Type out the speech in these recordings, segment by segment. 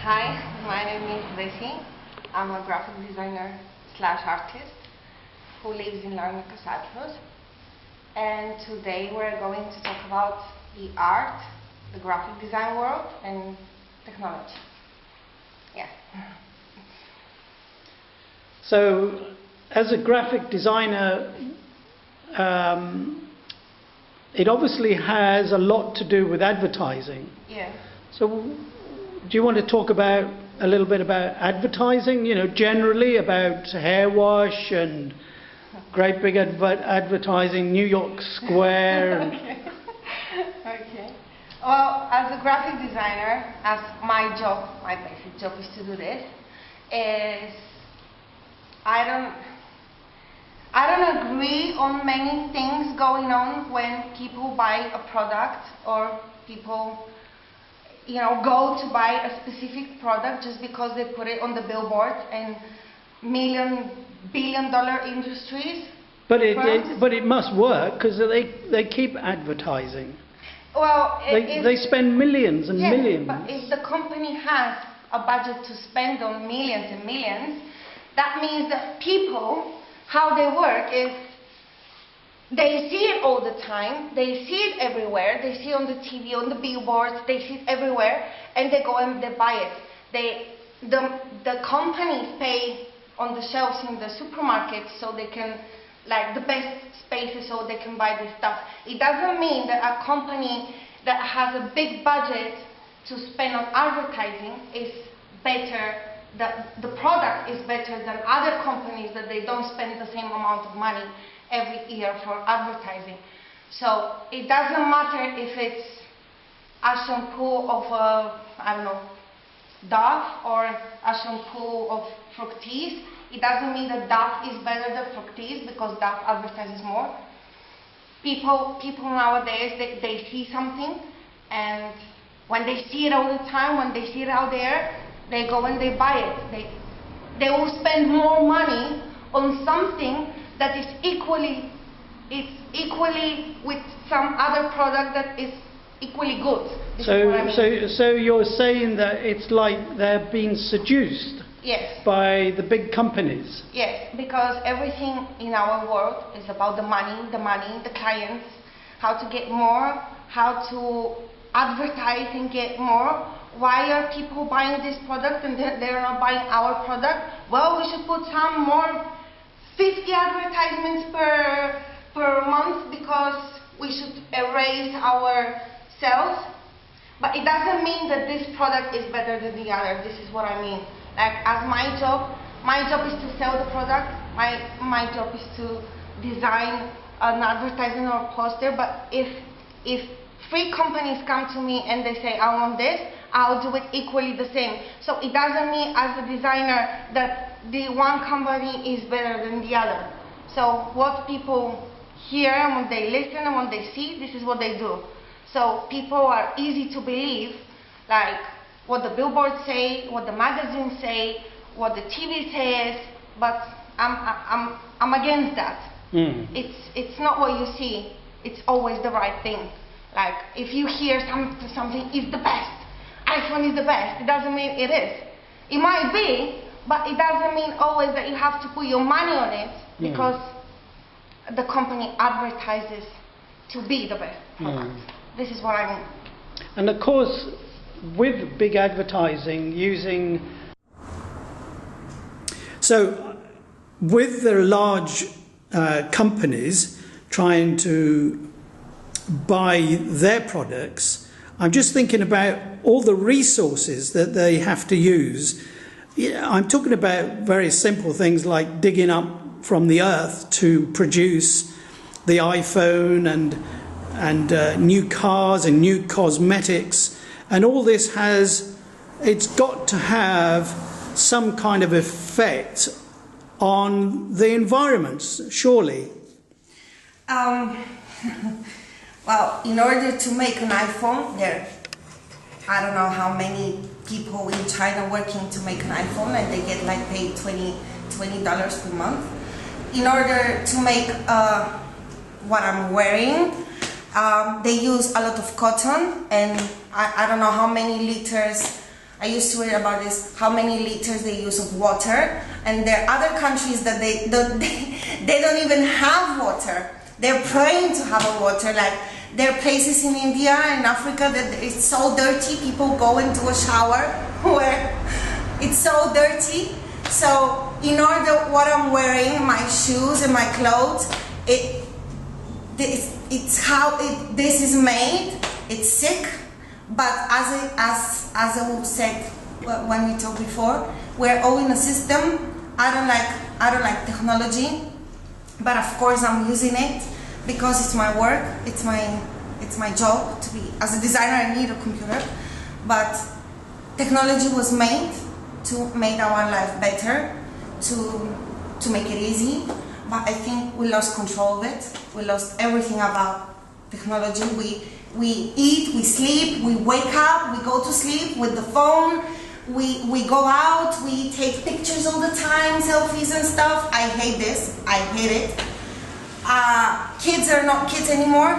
Hi, my name is Visi. I'm a graphic designer slash artist who lives in Larnaca, Cyprus. And today we're going to talk about the art, the graphic design world, and technology. Yeah. So, as a graphic designer, it obviously has a lot to do with advertising. Yeah. So, do you want to talk about a little bit about advertising? You know, generally about hair wash and great big advertising, New York Square. Okay. Well, as a graphic designer, as my job, my basic job is to do this, is I don't agree on many things going on when people buy a product or people, you know, go to buy a specific product just because they put it on the billboard and billion-dollar industries. But it must work because they keep advertising. Well, they spend millions and millions. But if the company has a budget to spend on millions and millions, that means that people, how they work is they see it all the time, they see it everywhere, they see it on the TV, on the billboards, they see it everywhere, and they go and they buy it. The companies pay on the shelves in the supermarkets so they can, like, the best spaces so they can buy this stuff. It doesn't mean that a company that has a big budget to spend on advertising is better, that the product is better than other companies that they don't spend the same amount of money every year for advertising. So it doesn't matter if it's a shampoo of I don't know, Dove or a shampoo of Fructis. It doesn't mean that Dove is better than Fructis because Dove advertises more. People nowadays, they see something, and when they see it all the time, when they see it out there, they go and they buy it. They will spend more money on something that is equally with some other product that is equally good. So you're saying that it's like they're being seduced? Yes. By the big companies? Yes, because everything in our world is about the money, the clients, how to get more, how to advertise and get more. Why are people buying this product and they're not buying our product? Well, we should put some more 50 advertisements per month because we should erase our sales. But it doesn't mean that this product is better than the other. This is what I mean. Like, as my job is to sell the product. My job is to design an advertisement or poster. But if 3 companies come to me and they say, I want this, I'll do it equally the same. So it doesn't mean as a designer that the one company is better than the other. So what people hear and when they listen and when they see, this is what they do. So people are easy to believe, like what the billboards say, what the magazines say, what the TV says, but I'm against that. It's not what you see, it's always the right thing. Like, if you hear something is the best, iPhone is the best, it doesn't mean it is. It might be, but it doesn't mean always that you have to put your money on it because the company advertises to be the best product. This is what I mean. And of course, with big advertising with the large companies trying to buy their products, I'm just thinking about all the resources that they have to use. I'm talking about very simple things like digging up from the earth to produce the iPhone and new cars and new cosmetics, and all this it's got to have some kind of effect on the environment, surely. Well, in order to make an iPhone, I don't know how many people in China working to make an iPhone, and they get like paid $20 per month. In order to make what I'm wearing, they use a lot of cotton, and I don't know how many liters I used to read about this, how many liters they use of water, and there are other countries that they don't even have water. They're praying to have a water. Like, there are places in India and Africa that it's so dirty, people go into a shower where it's so dirty. So in order what I'm wearing, my shoes and my clothes, it's how this is made. It's sick, but as I said when we talked before, we're all in a system. I don't like technology, but of course I'm using it because it's my work. It's my job to be. As a designer, I need a computer, but technology was made to make our life better, to make it easy. But I think we lost control of it. We lost everything about technology. We eat, we sleep, we wake up, we go to sleep with the phone, we go out, we take pictures all the time, selfies and stuff. I hate this, I hate it. Kids are not kids anymore.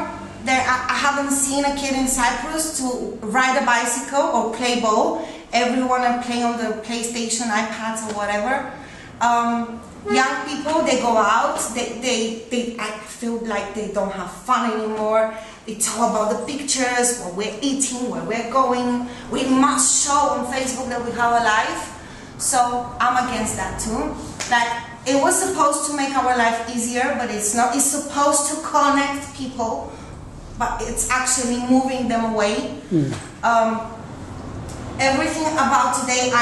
I haven't seen a kid in Cyprus to ride a bicycle or play ball. Everyone are playing on the PlayStation, iPads or whatever. Young people, they go out, I feel like they don't have fun anymore. It's all about the pictures, what we're eating, where we're going. We must show on Facebook that we have a life. So I'm against that too. Like, it was supposed to make our life easier, but it's not. It's supposed to connect people, but it's actually moving them away. Everything about today,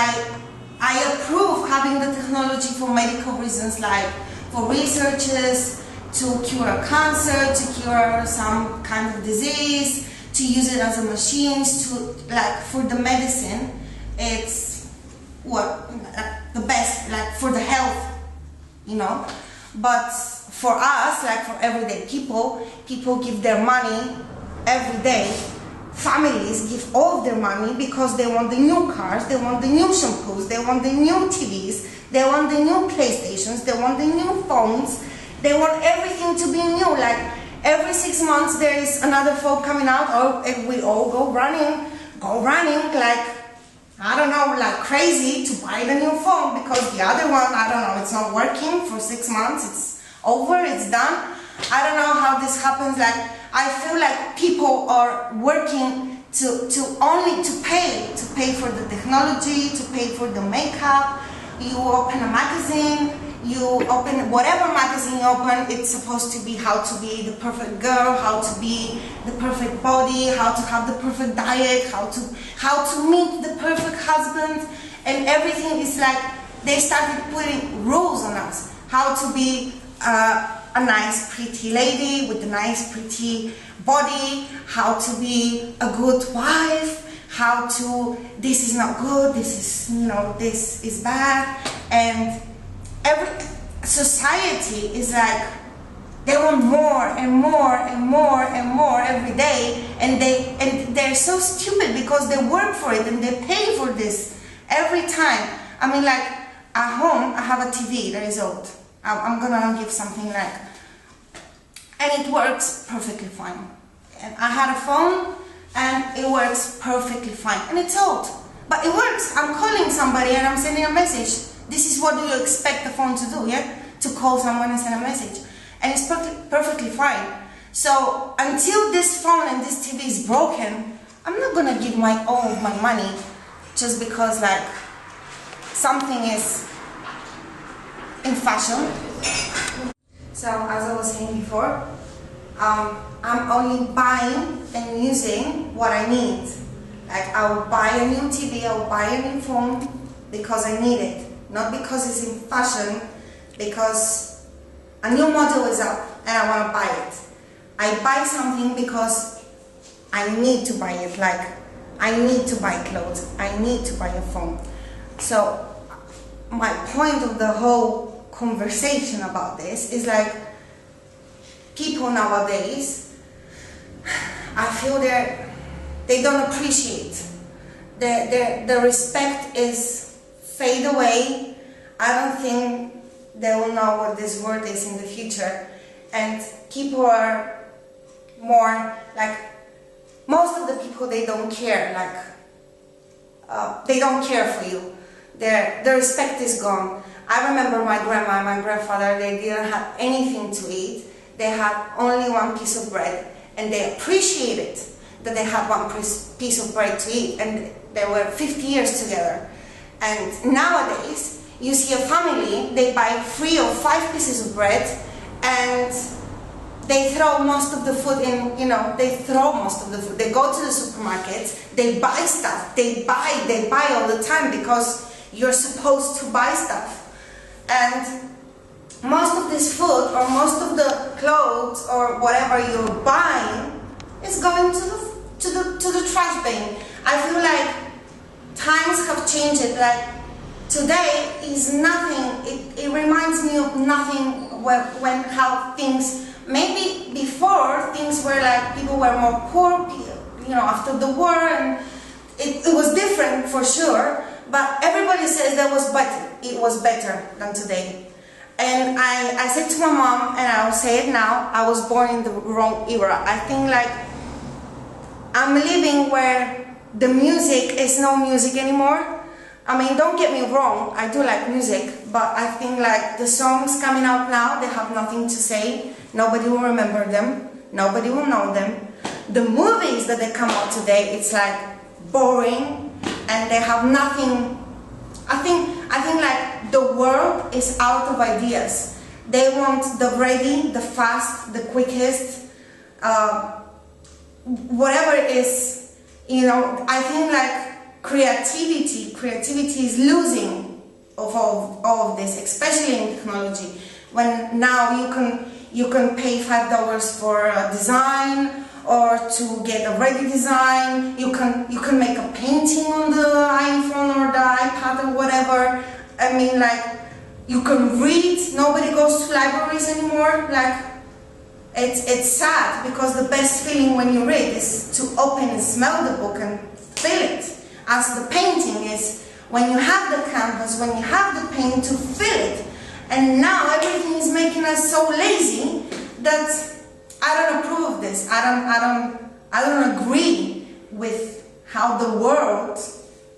I approve having the technology for medical reasons, like for researchers, to cure cancer, to cure some kind of disease, to use it as a machine, like for the medicine, it's the best, like for the health, you know. But for us, like for everyday people give their money every day. Families give all of their money because they want the new cars, they want the new shampoos, they want the new TVs, they want the new PlayStations, they want the new phones, they want everything to be new. Like every 6 months there is another phone coming out, or we all go running, like, I don't know, like crazy to buy the new phone because the other one, I don't know, it's not working for 6 months, it's over, it's done. I don't know how this happens. Like, I feel like people are working to pay for the technology, to pay for the makeup. You open a magazine, you open whatever magazine you open, it's supposed to be how to be the perfect girl, how to be the perfect body, how to have the perfect diet, how to meet the perfect husband, and everything is like they started putting rules on us. How to be a nice pretty lady with a nice pretty body, how to be a good wife, how to, this is not good, this is, you know, this is bad. And every society is like, they want more and more and more and more every day, and they're so stupid because they work for it and they pay for this every time. I mean, like at home I have a TV that is old. I'm gonna give something like, and it works perfectly fine. And I had a phone and it works perfectly fine, and it's old, but it works. I'm calling somebody and I'm sending a message. This is what do you expect the phone to do, yeah? To call someone and send a message, and it's perfectly fine. So until this phone and this TV is broken, I'm not gonna give all of my money just because like something is in fashion. So as I was saying before, I'm only buying and using what I need. Like I will buy a new TV, I will buy a new phone because I need it, not because it's in fashion, because a new model is up and I want to buy it. I buy something because I need to buy it, like I need to buy clothes, I need to buy a phone. So my point of the whole conversation about this is like, people nowadays, I feel they don't appreciate. The respect is fade away. I don't think they will know what this word is in the future. And people are more like, most of the people, they don't care. Like, they don't care for you. The respect is gone. I remember my grandma and my grandfather, they didn't have anything to eat. They had only one piece of bread, and they appreciated that they had one piece of bread to eat, and they were 50 years together. And nowadays, you see a family, they buy 3 or 5 pieces of bread, and they throw most of the food in, they throw most of the food. They go to the supermarket, they buy stuff, they buy all the time because you're supposed to buy stuff. And most of this food or most of the clothes or whatever you're buying is going to the trash bin. I feel like times have changed. Like today is nothing. It reminds me of nothing how things. Maybe before things were like people were more poor, after the war, and it was different for sure. But everybody says that was better. It was better than today. And I said to my mom, and I'll say it now, I was born in the wrong era. I think like I'm living where the music is no music anymore. I mean, don't get me wrong, I do like music, but I think like the songs coming out now, they have nothing to say. Nobody will remember them. Nobody will know them. The movies that they come out today, it's like boring, and they have nothing. I think like the world is out of ideas. They want the ready, the fast, the quickest, whatever it is. I think like creativity is losing of all of this, especially in technology. When now you can pay $5 for a design, or to get a ready design. You can make a painting on the iPhone or the iPad or whatever. I mean, like, you can read. Nobody goes to libraries anymore. Like, it's sad, because the best feeling when you read is to open and smell the book and feel it. As the painting is when you have the canvas, when you have the paint, to feel it. And now everything is making us so lazy that I don't approve of this. I don't agree with how the world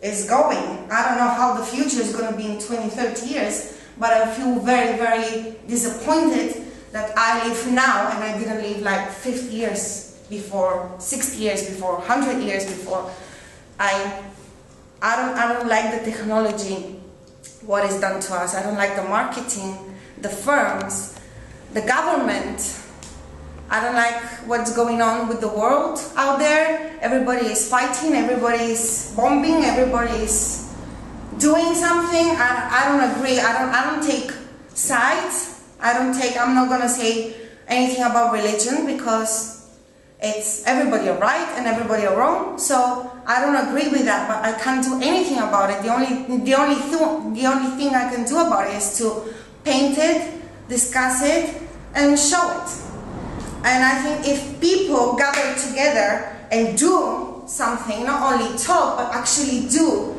is going. I don't know how the future is going to be in 20, 30 years, but I feel very, very disappointed that I live now and I didn't live like 50 years before, 60 years before, 100 years before. I don't like the technology, what is done to us. I don't like the marketing, the firms, the government. I don't like what's going on with the world out there. Everybody is fighting, everybody is bombing, everybody is doing something. I don't agree. I don't take sides. I'm not gonna say anything about religion, because it's everybody are right and everybody are wrong. So I don't agree with that, but I can't do anything about it. The only thing I can do about it is to paint it, discuss it, and show it. And I think if people gather together and do something, not only talk, but actually do,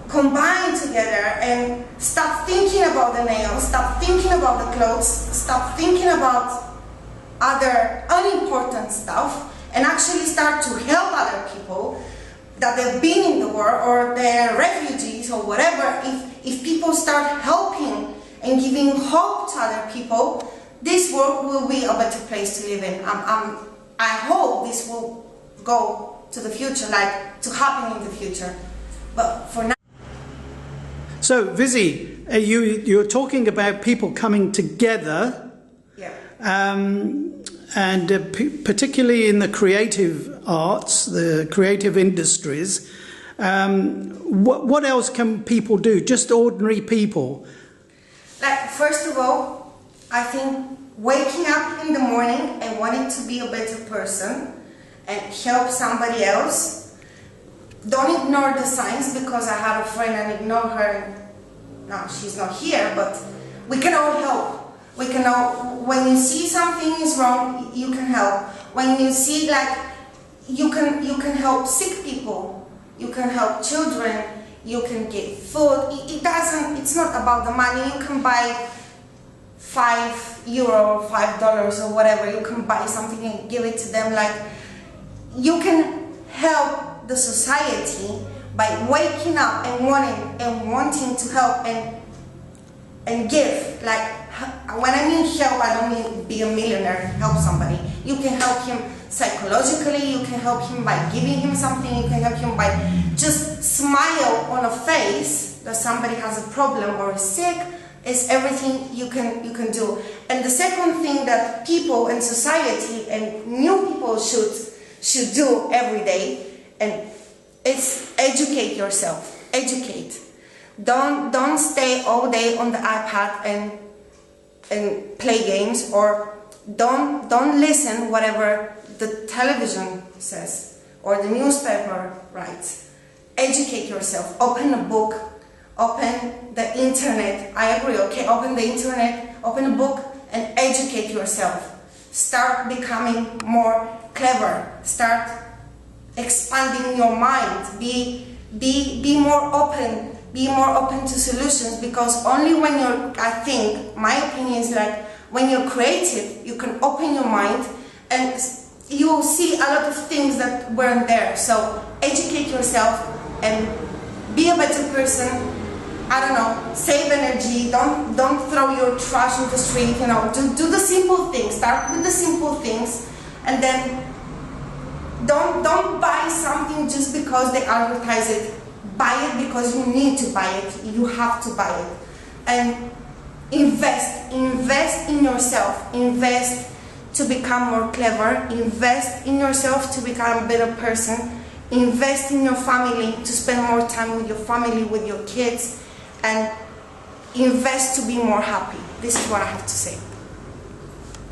combine together and stop thinking about the nails, stop thinking about the clothes, stop thinking about other unimportant stuff, and actually start to help other people that have been in the war, or they're refugees or whatever. If people start helping and giving hope to other people, this world will be a better place to live in. I hope this will go to the future, like to happen in the future. But for now. So, Visi, you're talking about people coming together, yeah. And particularly in the creative arts, the creative industries. What else can people do? Just ordinary people? Like, first of all, I think waking up in the morning and wanting to be a better person and help somebody else. Don't ignore the signs, because I had a friend and ignored her. No, she's not here, but we can all help. We can all, when you see something is wrong, you can help. When you see, like, you can help sick people, you can help children, you can get food. It's not about the money. You can buy €5, $5 or whatever. You can buy something and give it to them. Like, you can help the society by waking up and wanting to help and give. Like, when I mean help, I don't mean be a millionaire, help somebody. You can help him psychologically, you can help him by giving him something, you can help him by just smile on a face that somebody has a problem or is sick. Is everything you can do. And the second thing that people and society and new people should do every day, and it's educate yourself. Educate. Don't stay all day on the iPad and play games, or don't listen whatever the television says or the newspaper writes. Educate yourself. Open a book. Open the internet. I agree, okay? Open the internet, open a book, and educate yourself. Start becoming more clever. Start expanding your mind. Be more open. Be more open to solutions, because only when you're, I think, my opinion is like, when you're creative, you can open your mind and you will see a lot of things that weren't there. So educate yourself and be a better person. I don't know, save energy, don't throw your trash in the street, you know, do the simple things, start with the simple things, and then don't buy something just because they advertise it. Buy it because you need to buy it, you have to buy it. And invest in yourself, invest to become more clever, invest in yourself to become a better person, invest in your family to spend more time with your family, with your kids, and invest to be more happy. This is what I have to say.